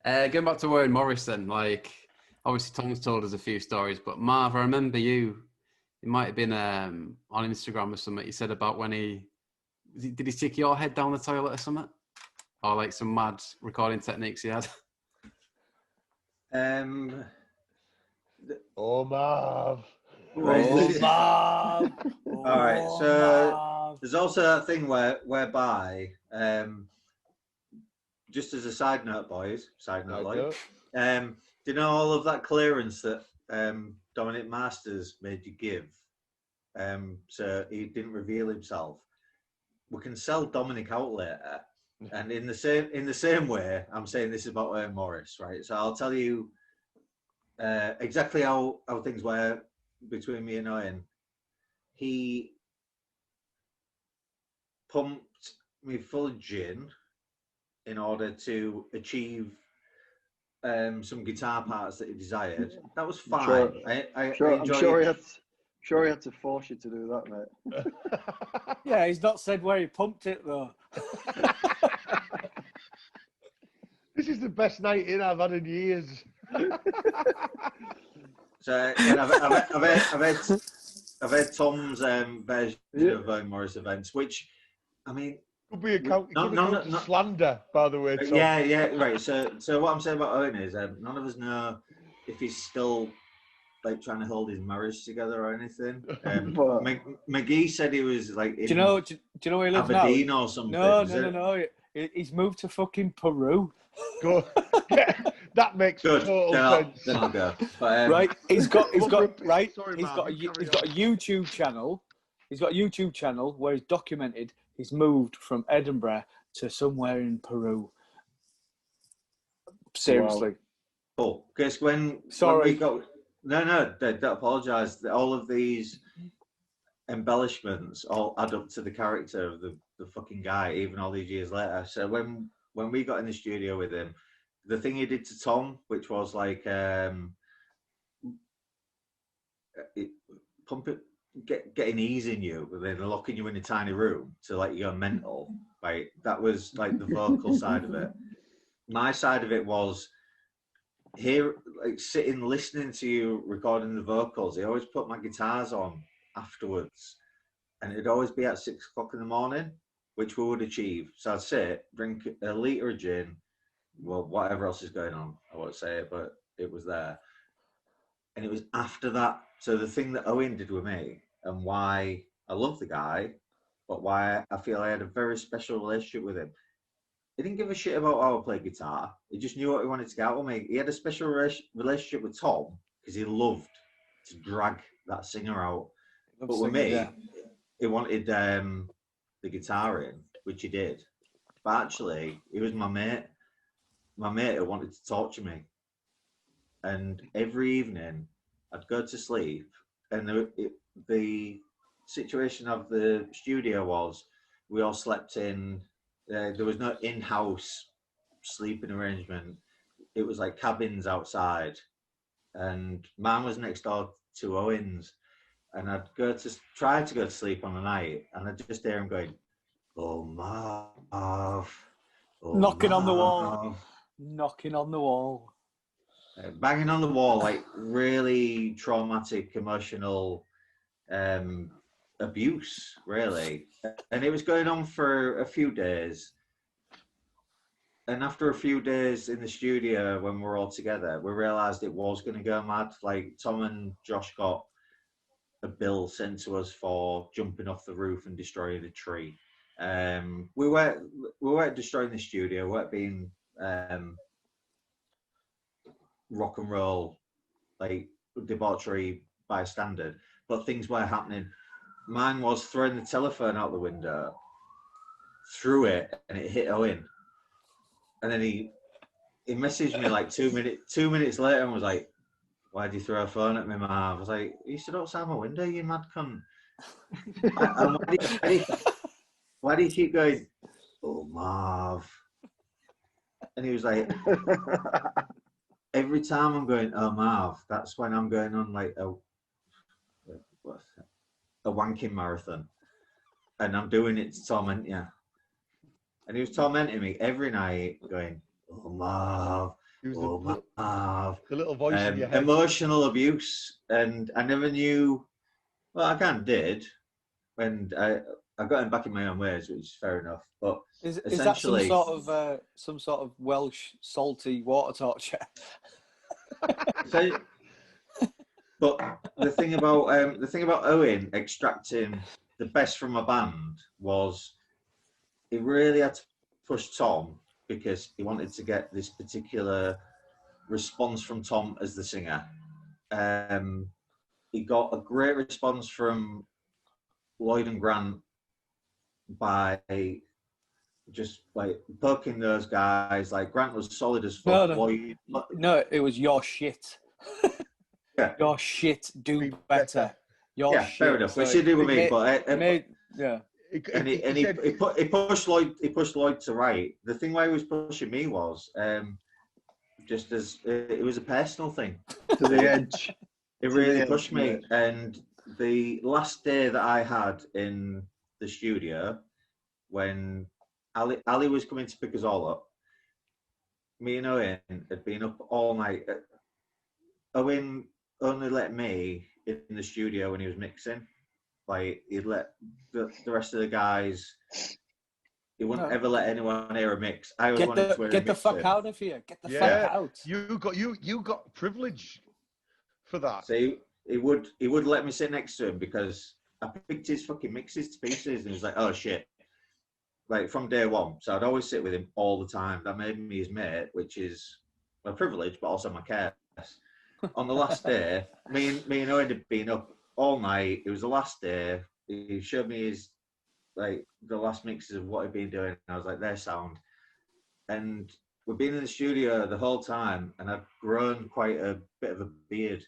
Going back to Owen Morris then, like, obviously Tom's told us a few stories, but Marv, I remember it might have been on Instagram or something, you said about when did he stick your head down the toilet or something? Or like some mad recording techniques he had? Oh, Marv. Right. Oh, Marv. All right, so there's also that thing whereby, just as a side note, boys, do you know all of that clearance that Dominic Masters made you give? So he didn't reveal himself. We can sell Dominic out later, and in the same way, I'm saying this about Owen Morris, right? So I'll tell you exactly how things were between me and Owen. He pumped me full of gin in order to achieve some guitar parts that he desired. That was fine. I'm sure he had to force you to do that, mate. Yeah, he's not said where he pumped it though. This is the best night in I've had in years. So I've heard Tom's version of Owen Morris events, which, I mean, could be not slander, by the way, Tom. Yeah, right. So what I'm saying about Owen is none of us know if he's still like trying to hold his marriage together or anything. McGee said he was like in do you know where he lives Aberdeen now? or something. No. He's moved to fucking Peru. Good. That makes total sense. Then I'll go. But, right, he's got a Sorry, YouTube channel. He's got a YouTube channel where he's documented he's moved from Edinburgh to somewhere in Peru. Seriously. Cool. Because when we got don't apologise. All of these embellishments all add up to the character of the fucking guy, even all these years later. So when we got in the studio with him, the thing he did to Tom, which was like getting ease in you, and then locking you in a tiny room to like you go mental, right? That was like the vocal side of it. My side of it was here, like sitting listening to you recording the vocals. He always put my guitars on afterwards, and it'd always be at 6 o'clock in the morning, which we would achieve. So I'd sit, drink a litre of gin, well, whatever else is going on, I won't say it, but it was there. And it was after that. So the thing that Owen did with me, and why I love the guy, but why I feel I had a very special relationship with him. He didn't give a shit about how I play guitar. He just knew what he wanted to get out of me. He had a special relationship with Tom because he loved to drag that singer out. But with me, he wanted the guitar in, which he did. But actually, he was my mate. My mate who wanted to torture me. And every evening, I'd go to sleep, and the situation of the studio was we all slept in. There was no in-house sleeping arrangement. It was like cabins outside, and mine was next door to Owen's. And I'd try to go to sleep on the night, and I'd just hear him going, "Oh, Marv." Oh, knocking on the wall. Banging on the wall, like really traumatic, emotional abuse, really. And it was going on for a few days. And after a few days in the studio, when we were all together, we realised it was going to go mad. Like Tom and Josh got a bill sent to us for jumping off the roof and destroying a tree. We weren't destroying the studio. We weren't being rock and roll, like debauchery by standard, but things were happening. Mine was throwing the telephone out the window, threw it, and it hit Owen. And then he messaged me like 2 minutes later and was like, "Why'd you throw a phone at me, Marv?" I was like, "You stood outside my window, you mad cunt." And why do you keep going, "Oh, Marv"? And he was like, every time I'm going, "Oh, Marv," that's when I'm going on like a wanking marathon. And I'm doing it to torment you. And he was tormenting me every night, going, "Oh, Marv." He was Oh, Marv. the little voice in your head. Emotional abuse, and I never knew. Well, I kind of did when I got him back in my own ways, which is fair enough. But Is that essentially, some sort of Welsh salty water torture? so, but the thing about Owen extracting the best from a band was he really had to push Tom because he wanted to get this particular response from Tom as the singer. He got a great response from Lloyd and Grant by just like poking those guys. Like Grant was solid as fuck. No, it was your shit. Yeah. Your shit. Do Be better. better. Your Yeah, shit. fair enough. Which he did with me, but yeah. he pushed Lloyd. He pushed Lloyd to write. The thing why he was pushing me was just as it was a personal thing. To the edge. It really pushed me. And the last day that I had in the studio, when Ali was coming to pick us all up, me and Owen had been up all night. Owen only let me in the studio when he was mixing. Like, he'd let the rest of the guys. He wouldn't ever let anyone hear a mix. I always wanted to hear get the fuck out of here. Get the fuck out. You got privilege for that. So he would let me sit next to him because I picked his fucking mixes to pieces, and he was like, "Oh shit!" Like from day one. So I'd always sit with him all the time. That made me his mate, which is my privilege, but also my curse. On the last day, me and Owen had been up all night. It was the last day. He showed me his the last mixes of what he'd been doing. And I was like, "Their sound." And we've been in the studio the whole time, and I've grown quite a bit of a beard.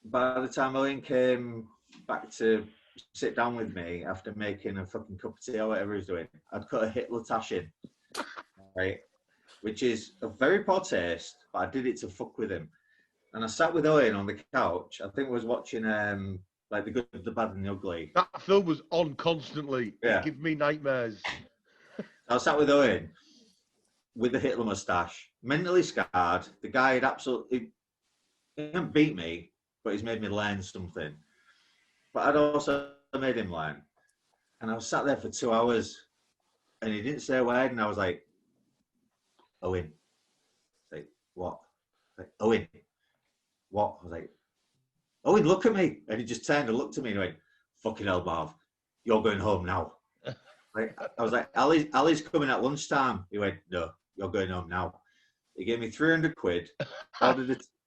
By the time Owen came back to sit down with me after making a fucking cup of tea or whatever he was doing, I'd cut a Hitler tash in, right? Which is a very poor taste, but I did it to fuck with him. And I sat with Owen on the couch. I think I was watching like The Good, the Bad, and the Ugly. That film was on constantly. Yeah. It gives me nightmares. I sat with Owen with the Hitler moustache, mentally scarred. The guy had absolutely he didn't beat me, but he's made me learn something. But I'd also made him learn. And I was sat there for 2 hours, and he didn't say a word. And I was like, "Owen," like, "What?" Like, "Owen, what?" I was like, "Owen, look at me." And he just turned and looked at me and went, "Fucking hell, Marv, you're going home now." Like, I was like, Ali's coming at lunchtime. He went, "No, you're going home now." He gave me 300 quid,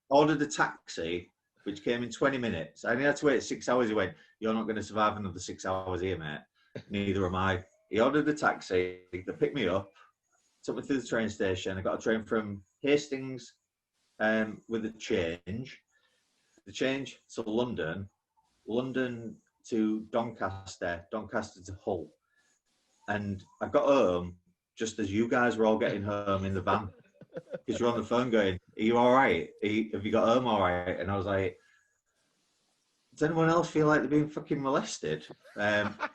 ordered a taxi, which came in 20 minutes. I only had to wait 6 hours. He went, "You're not going to survive another 6 hours here, mate." Neither am I. He ordered a taxi. They picked me up, took me to the train station. I got a train from Hastings with the change to London, London to Doncaster, Doncaster to Hull. And I got home just as you guys were all getting home in the van. Because you're on the phone going, "Are you all right? Have you got home all right?" And I was like, "Does anyone else feel like they're being fucking molested?"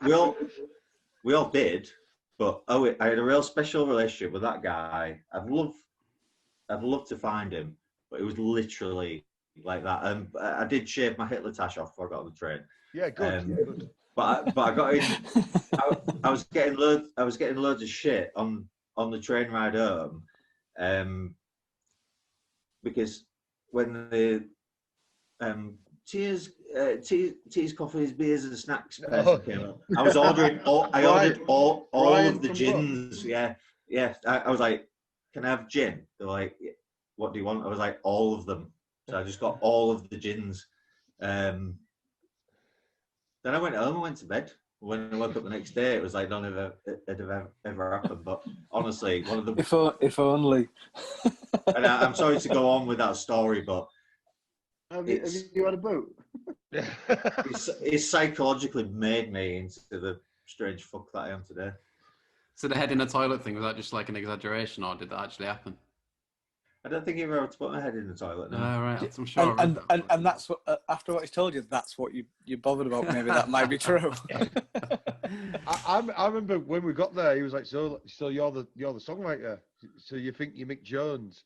We all did, but I had a real special relationship with that guy. I'd love to find him, but it was literally like that. And I did shave my Hitler tash off before I got on the train. Yeah, good. Good. But I got in. I was getting loads of shit on the train ride home, because when the teas, coffees, beers, and snacks person came up, I was ordering all. I ordered all of the gins. Yeah. I was like, "Can I have gin?" They're like, "What do you want?" I was like, "All of them." So I just got all of the gins. Then I went home and went to bed. When I woke up the next day, it was like none of it had ever happened. But honestly, one of the if only. And I'm sorry to go on with that story, but have you had a boot? it's psychologically made me into the strange fuck that I am today. So the head in the toilet thing, was that just like an exaggeration, or did that actually happen? I don't think he ever had to put my head in the toilet. No. Right. I'm sure. I read that. And that's what after what he's told you, that's what you're bothered about. Maybe that might be true. I remember when we got there, he was like, "So you're the songwriter? So you think you're Mick Jones?"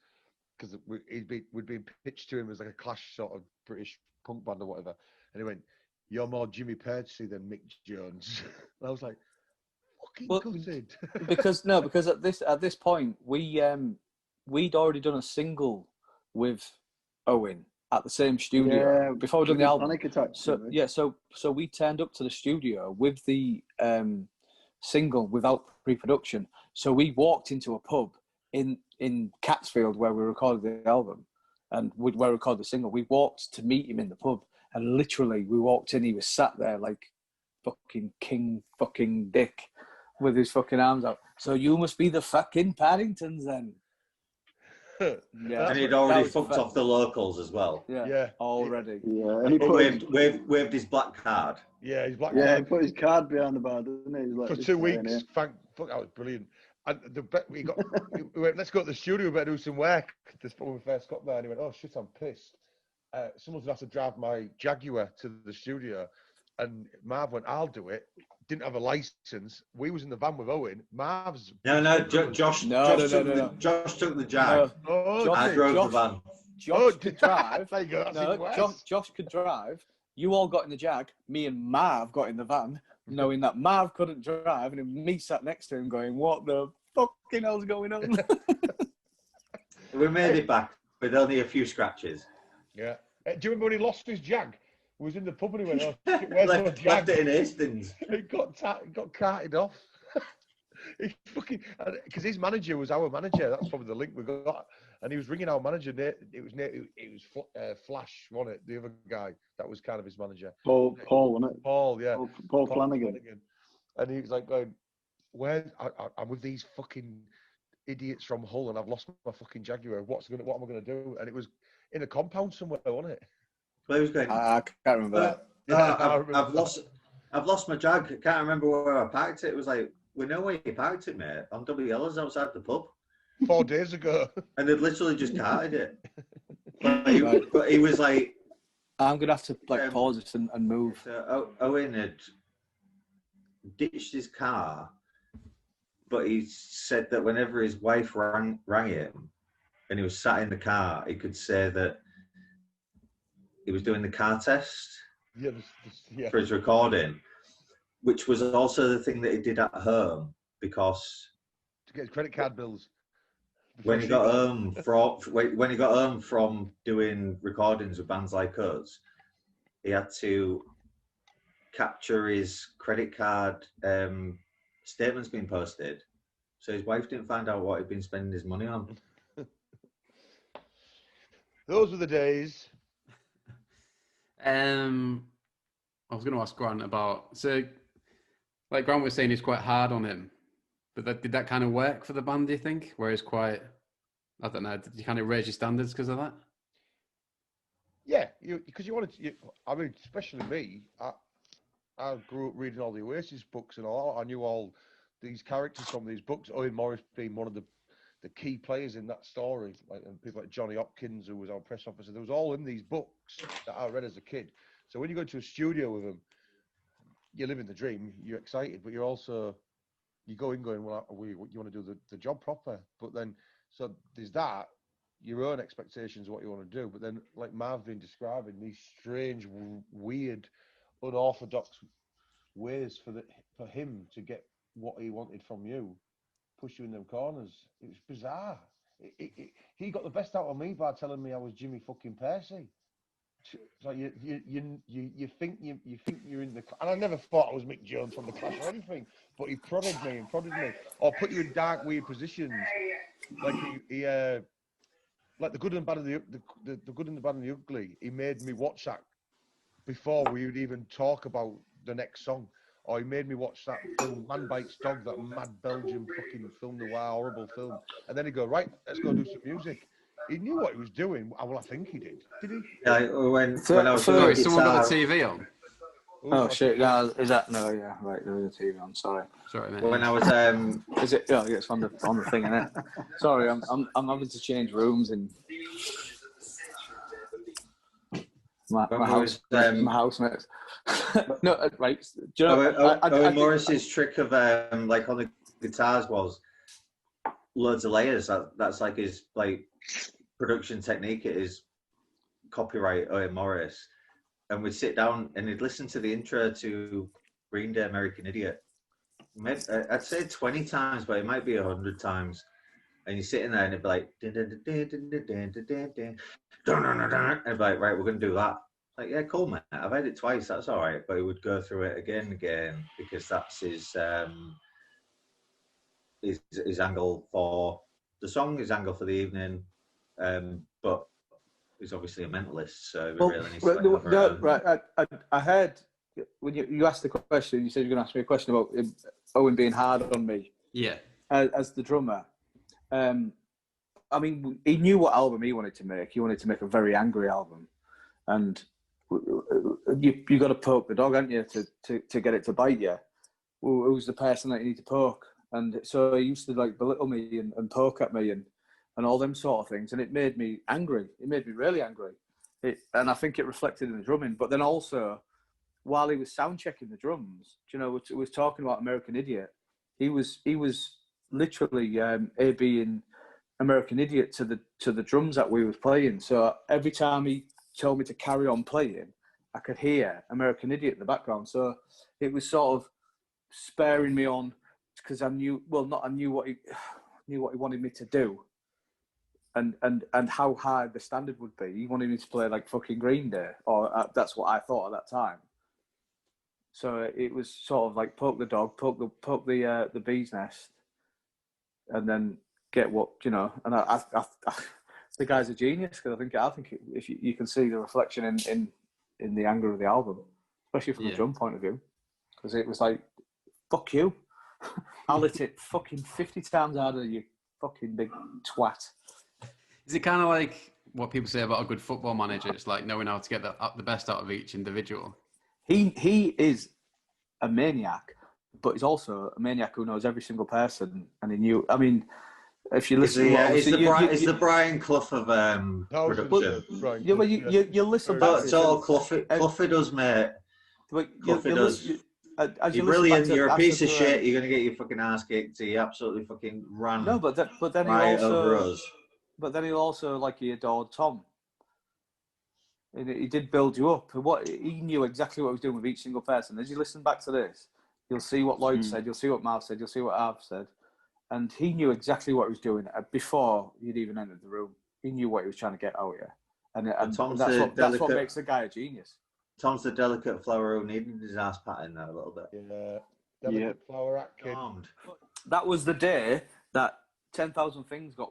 Because we'd been pitched to him as like a Clash sort of British punk band or whatever, and he went, "You're more Jimmy Purcey than Mick Jones." And I was like, "Fucking gutted." because at this point we'd already done a single with Owen at the same studio before we done the album. Panic Attack, So we turned up to the studio with the single without pre-production. So we walked into a pub in Catsfield where we recorded the album and where we recorded the single. We walked to meet him in the pub, and literally we walked in. He was sat there like fucking King fucking Dick with his fucking arms out. So you must be the fucking Paddingtons then. Yeah, and he'd already fucked off the locals as well. Yeah. Already. Yeah, and he waved his black card. Yeah, his black card. Yeah, he put his card behind the bar, didn't he? Like, for 2 weeks. Fuck, that was brilliant. And we went, let's go to the studio, we better do some work. This when we first got there, and he went, "Oh shit, I'm pissed. Someone's gonna have to drive my Jaguar to the studio." And Marv went, "I'll do it." Didn't have a license. We was in the van with Owen. Marv's Josh took the Jag. I drove the van. Josh could drive. There you go. Josh could drive. You all got in the Jag. Me and Marv got in the van, knowing that Marv couldn't drive, and me sat next to him going, "What the fucking hell's going on?" We made it back with only a few scratches. Yeah. Do you remember when he lost his Jag? He was in the pub and he went, "Oh, shit, where's my Jag?" Left it in Hastings. It got carted off. Because his manager was our manager. That's probably the link we got. And he was ringing our manager. It was Flash, wasn't it? The other guy that was kind of his manager. Paul, wasn't it? Paul, yeah. Paul Flanagan. And he was like going, I'm with these fucking idiots from Hull and I've lost my fucking Jaguar. What am I going to do? And it was in a compound somewhere, wasn't it? Well, he was going, I can't remember that. I've lost my Jag. I can't remember where I parked it. It was like, we know where you parked it, mate. On WL's outside the pub. 4 days ago. And they'd literally just carted it. But he was like... I'm going to have to pause this and move. Owen had ditched his car, but he said that whenever his wife rang him and he was sat in the car, he could say that he was doing the car test for his recording, which was also the thing that he did at home, because to get his credit card bills. When he got home from doing recordings with bands like us, he had to capture his credit card statements being posted, so his wife didn't find out what he'd been spending his money on. Those were the days. I was going to ask Grant about, so like Grant was saying, he's quite hard on him, but did that kind of work for the band, do you think? Where he's quite, I don't know, did you kind of raise your standards because of that? Yeah, because you wanted to, I mean, especially me, I grew up reading all the Oasis books and all. I knew all these characters from these books, Owen Morris being one of the key players in that story, and people like Johnny Hopkins, who was our press officer. There was all in these books that I read as a kid. So when you go to a studio with them, you're living the dream, you're excited, but you go in going, well, you want to do the job proper. But then, so there's that, your own expectations of what you want to do. But then, like Marv's been describing, these strange, weird, unorthodox ways for him to get what he wanted from you, push you in them corners. It was bizarre. He got the best out of me by telling me I was Jimmy fucking Percy. It's like you think you're in the, and I never thought I was Mick Jones from the Clash or anything, but he prodded me, or put you in dark, weird positions. Like he like the good and bad and the good and the bad and the ugly. He made me watch that before we would even talk about the next song. Or he made me watch that film, Man Bites Dog, that mad Belgian fucking film noir, horrible film. And then he'd go, right, let's go do some music. He knew what he was doing. Well, I think he did. Did he? Yeah, when I was Sorry, someone got the TV on. Oh shit! Yeah, is that no? Yeah, right. There is a TV on. Sorry. Sorry, mate. When I was Is it? Yeah, it's on the thing, isn't it? Sorry, I'm having to change rooms and my housemates. No, right. Do you know? Owen Morris's trick of like on the guitars was loads of layers. That's like his like production technique. It is copyright Owen Morris. And we'd sit down and he'd listen to the intro to Green Day American Idiot. I'd say 20 times, but it might be 100 times. And you're sitting there and it'd be like, and I'd be like, right, we're going to do that. Like, yeah, cool, man. I've heard it twice. That's all right. But he would go through it again and again because that's his angle for the song, his angle for the evening. But he's obviously a mentalist, so we really need to right. I heard when you asked the question, you said you were going to ask me a question about Owen being hard on me. Yeah. As the drummer. I mean, he knew what album he wanted to make. He wanted to make a very angry album. And you got to poke the dog, haven't you, to get it to bite you. Who's the person that you need to poke? And so he used to like belittle me and poke at me and all them sort of things. And it made me angry. It made me really angry. And I think it reflected in the drumming. But then also, while he was sound checking the drums, you know, we was talking about American Idiot. He was literally A-Bing American Idiot to the drums that we was playing. So every time he told me to carry on playing, I could hear American Idiot in the background. So it was sort of spurring me on because I knew what he wanted me to do. And how high the standard would be. He wanted me to play like fucking Green Day, or that's what I thought at that time. So it was sort of like poke the dog, poke the bee's nest, and then get what you know. And I the guy's a genius because I think if you can see the reflection in the anger of the album, especially from the drum point of view, because it was like, fuck you, I'll hit it fucking 50 times harder, you fucking big twat. Is it kind of like what people say about a good football manager? It's like knowing how to get the best out of each individual. He is a maniac, but he's also a maniac who knows every single person, and he knew. I mean, if you listen, it's the Brian Clough of production. Yeah, well, you listen back. It's all Cloughy does, mate. Cloughy does. You're brilliant. You're a piece of shit. You're gonna get your fucking ass kicked. So you absolutely fucking ran. No, but then right he also over us. But then he'll also, like, he adored Tom. And he did build you up. He knew exactly what he was doing with each single person. As you listen back to this, you'll see what Lloyd said, you'll see what Marv said, you'll see what Arv said. And he knew exactly what he was doing before you'd even entered the room. He knew what he was trying to get out of you. And that's what makes the guy a genius. Tom's the delicate flower who needed his ass patting there a little bit. Yeah. Delicate flower at kid. That was the day that 10,000 Things got